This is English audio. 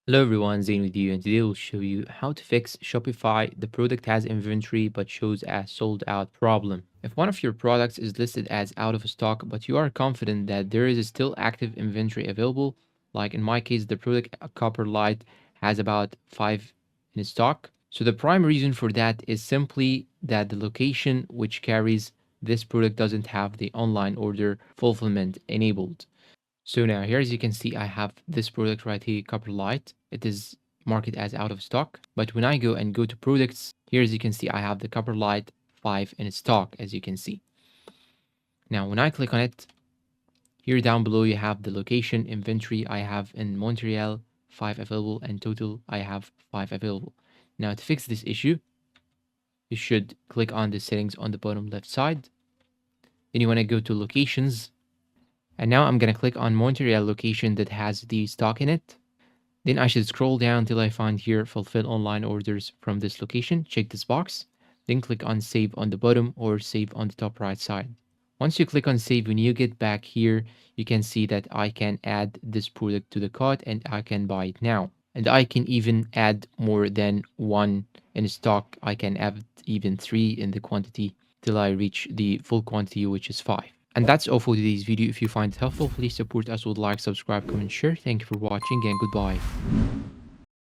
Hello everyone, Zane with you, and today we'll show you how to fix Shopify. The product has inventory but shows as sold out problem. If one of your products is listed as out of stock, but you are confident that there is still active inventory available, like in my case, the product copper light has about 5 in stock. So the prime reason for that is simply that the location which carries this product doesn't have the online order fulfillment enabled. So now here, as you can see, I have this product right here, Copper Light. It is marked as out of stock. But when I go to products, here as you can see, I have the Copper Light 5 in stock, as you can see. Now, when I click on it, here down below, you have the location inventory. I have in Montreal 5 available, and total I have 5 available. Now, to fix this issue, you should click on the settings on the bottom left side. Then you want to go to locations. And now I'm going to click on Montreal location that has the stock in it. Then I should scroll down till I find here fulfill online orders from this location. Check this box. Then click on save on the bottom or save on the top right side. Once you click on save, when you get back here, you can see that I can add this product to the cart and I can buy it now. And I can even add more than one in stock. I can add even 3 in the quantity till I reach the full quantity, which is 5. And that's all for today's video. If you find it helpful, please support us with like, subscribe, comment, share. Thank you for watching and goodbye.